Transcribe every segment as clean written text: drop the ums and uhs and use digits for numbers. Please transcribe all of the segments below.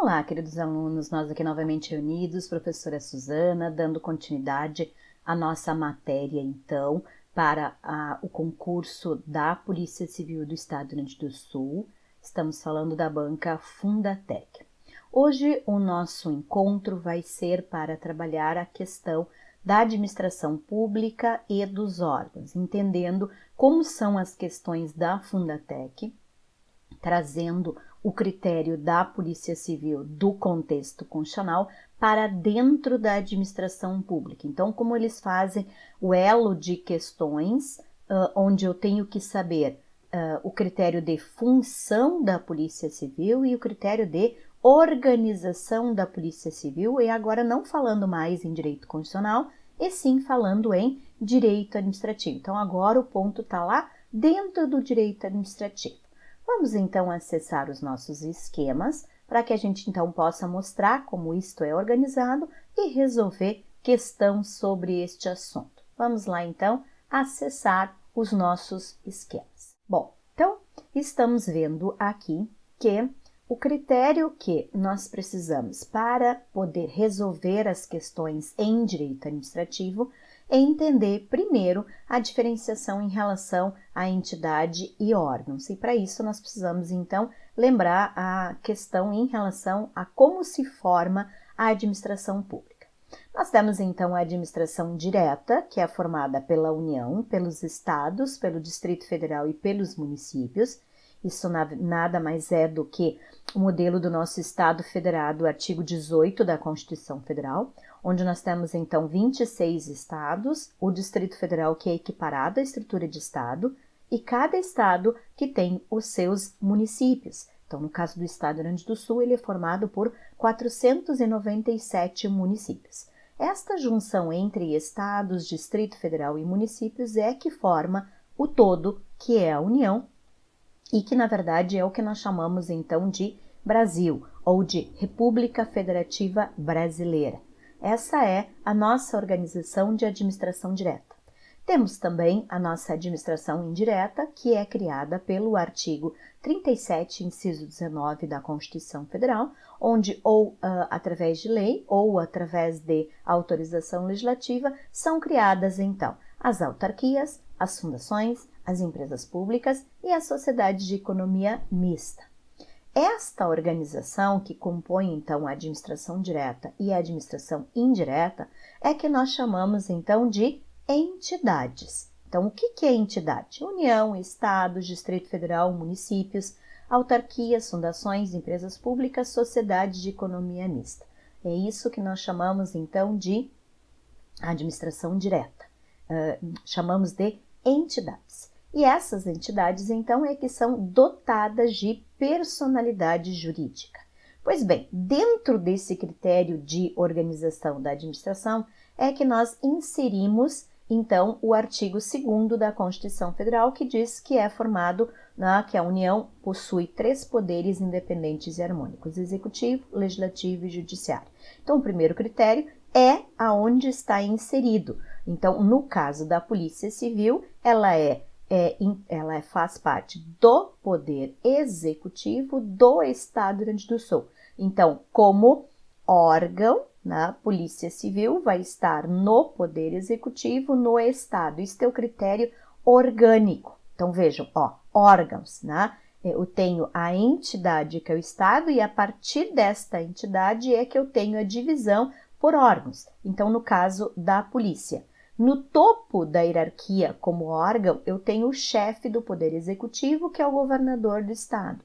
Olá, queridos alunos, nós aqui novamente reunidos, professora Suzana, dando continuidade à nossa matéria, então, para o concurso da Polícia Civil do Estado do Rio Grande do Sul. Estamos falando da banca Fundatec. Hoje o nosso encontro vai ser para trabalhar a questão da administração pública e dos órgãos, entendendo como são as questões da Fundatec, trazendo o critério da Polícia Civil do contexto constitucional para dentro da administração pública. Então, como eles fazem o elo de questões, onde eu tenho que saber o critério de função da Polícia Civil e o critério de organização da Polícia Civil, e agora não falando mais em direito constitucional, e sim falando em direito administrativo. Então, agora o ponto está lá dentro do direito administrativo. Vamos então acessar os nossos esquemas para que a gente então possa mostrar como isto é organizado e resolver questão sobre este assunto. Vamos lá então acessar os nossos esquemas. Bom, então estamos vendo aqui que o critério que nós precisamos para poder resolver as questões em direito administrativo é entender primeiro a diferenciação em relação à entidade e órgãos. E para isso nós precisamos então lembrar a questão em relação a como se forma a administração pública. Nós temos então a administração direta, que é formada pela União, pelos estados, pelo Distrito Federal e pelos municípios. Isso nada mais é do que o modelo do nosso Estado Federado, artigo 18 da Constituição Federal, onde nós temos então 26 estados, o Distrito Federal que é equiparado à estrutura de estado e cada estado que tem os seus municípios. Então, no caso do Estado do Rio Grande do Sul, ele é formado por 497 municípios. Esta junção entre estados, Distrito Federal e municípios é que forma o todo, que é a União, e que na verdade é o que nós chamamos então de Brasil, ou de República Federativa Brasileira. Essa é a nossa organização de administração direta. Temos também a nossa administração indireta, que é criada pelo artigo 37, inciso 19 da Constituição Federal, onde ou através de lei ou através de autorização legislativa são criadas então as autarquias, as fundações, as empresas públicas e as sociedades de economia mista. Esta organização que compõe então a administração direta e a administração indireta é que nós chamamos então de entidades. Então, o que é entidade? União, Estados, Distrito Federal, municípios, autarquias, fundações, empresas públicas, sociedades de economia mista. É isso que nós chamamos então de administração direta. Chamamos de entidades. E essas entidades, então, é que são dotadas de personalidade jurídica. Pois bem, dentro desse critério de organização da administração, é que nós inserimos, então, o artigo 2º da Constituição Federal, que diz que é formado, que a União possui 3 poderes independentes e harmônicos: executivo, legislativo e judiciário. Então, o primeiro critério é aonde está inserido. Então, no caso da Polícia Civil, ela faz parte do Poder Executivo do Estado do Rio Grande do Sul. Então, como órgão, a Polícia Civil vai estar no Poder Executivo no Estado. Isso é o critério orgânico. Então, vejam, órgãos, eu tenho a entidade que é o Estado e a partir desta entidade é que eu tenho a divisão por órgãos. Então, no caso da Polícia. No topo da hierarquia como órgão, eu tenho o chefe do Poder Executivo, que é o governador do Estado.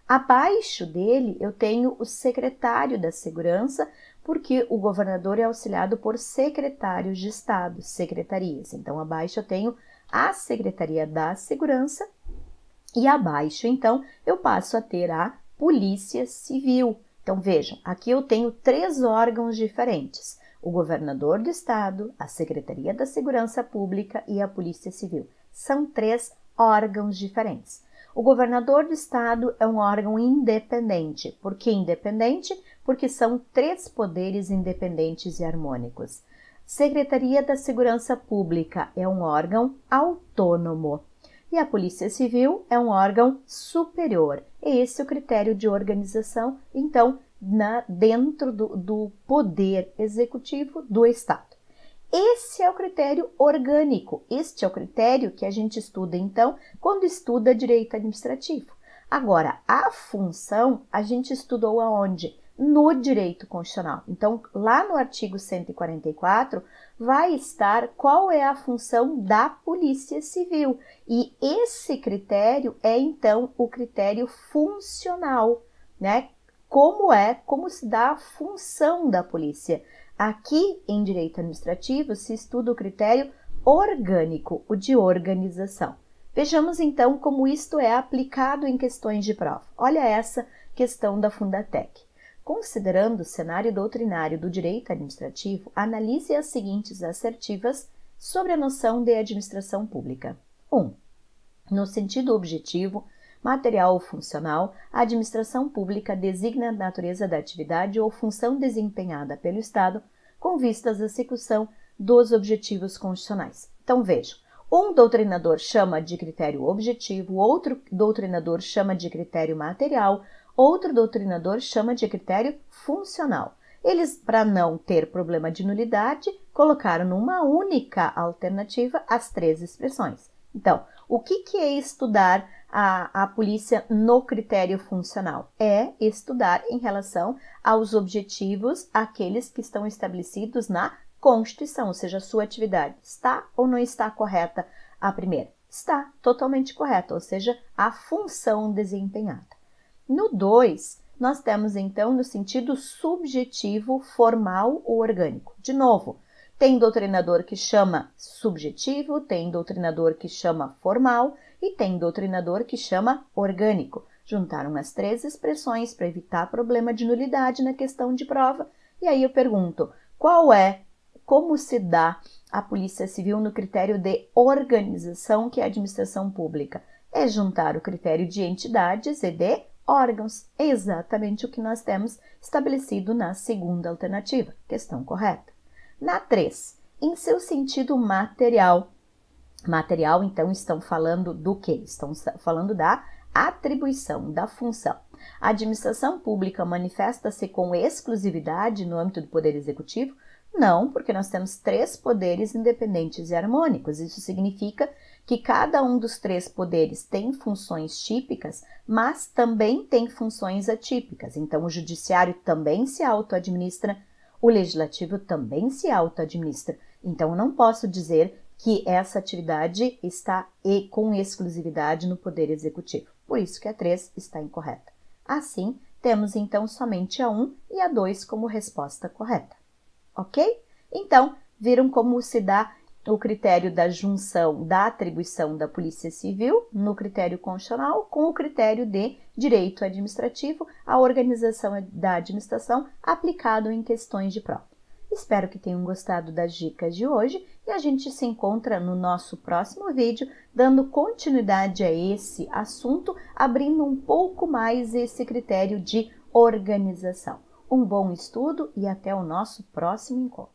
Abaixo dele, eu tenho o secretário da Segurança, porque o governador é auxiliado por secretários de Estado, secretarias. Então, abaixo eu tenho a Secretaria da Segurança e abaixo, então, eu passo a ter a Polícia Civil. Então, vejam, aqui eu tenho 3 órgãos diferentes: o governador do estado, a Secretaria da Segurança Pública e a Polícia Civil. São 3 órgãos diferentes. O governador do estado é um órgão independente. Por que independente? Porque são 3 poderes independentes e harmônicos. Secretaria da Segurança Pública é um órgão autônomo. E a Polícia Civil é um órgão superior. Esse é o critério de organização, então, dentro do poder executivo do Estado. Esse é o critério orgânico, este é o critério que a gente estuda, então, quando estuda direito administrativo. Agora, a função a gente estudou aonde? No direito constitucional. Então, lá no artigo 144, vai estar qual é a função da Polícia Civil. E esse critério é, então, o critério funcional, né? Como se dá a função da polícia. Aqui, em direito administrativo, se estuda o critério orgânico, o de organização. Vejamos, então, como isto é aplicado em questões de prova. Olha essa questão da Fundatec. Considerando o cenário doutrinário do direito administrativo, analise as seguintes assertivas sobre a noção de administração pública. 1. No sentido objetivo, material ou funcional, a administração pública designa a natureza da atividade ou função desempenhada pelo Estado com vistas à execução dos objetivos constitucionais. Então, vejam, um doutrinador chama de critério objetivo, outro doutrinador chama de critério material, outro doutrinador chama de critério funcional. Eles, para não ter problema de nulidade, colocaram numa única alternativa as três expressões. Então, o que é estudar a polícia no critério funcional? É estudar em relação aos objetivos, aqueles que estão estabelecidos na Constituição, ou seja, a sua atividade. Está ou não está correta a primeira? Está totalmente correta, ou seja, a função desempenhada. No 2, nós temos então no sentido subjetivo, formal ou orgânico. De novo, tem doutrinador que chama subjetivo, tem doutrinador que chama formal e tem doutrinador que chama orgânico. Juntaram as três expressões para evitar problema de nulidade na questão de prova. E aí eu pergunto, como se dá a Polícia Civil no critério de organização, que é a administração pública? É juntar o critério de entidades e de órgãos. É exatamente o que nós temos estabelecido na segunda alternativa. Questão correta. Na 3, em seu sentido material. Material, então, estão falando do quê? Estão falando da atribuição, da função. A administração pública manifesta-se com exclusividade no âmbito do Poder Executivo? Não, porque nós temos 3 poderes independentes e harmônicos. Isso significa que cada um dos 3 poderes tem funções típicas, mas também tem funções atípicas. Então, o judiciário também se auto-administra, o legislativo também se auto-administra. Então, eu não posso dizer que essa atividade está com exclusividade no Poder Executivo. Por isso que a 3 está incorreta. Assim, temos então somente a 1 e a 2 como resposta correta. Ok? Então, viram como se dá o critério da junção da atribuição da Polícia Civil no critério constitucional com o critério de direito administrativo, a organização da administração aplicado em questões de prova. Espero que tenham gostado das dicas de hoje e a gente se encontra no nosso próximo vídeo, dando continuidade a esse assunto, abrindo um pouco mais esse critério de organização. Um bom estudo e até o nosso próximo encontro.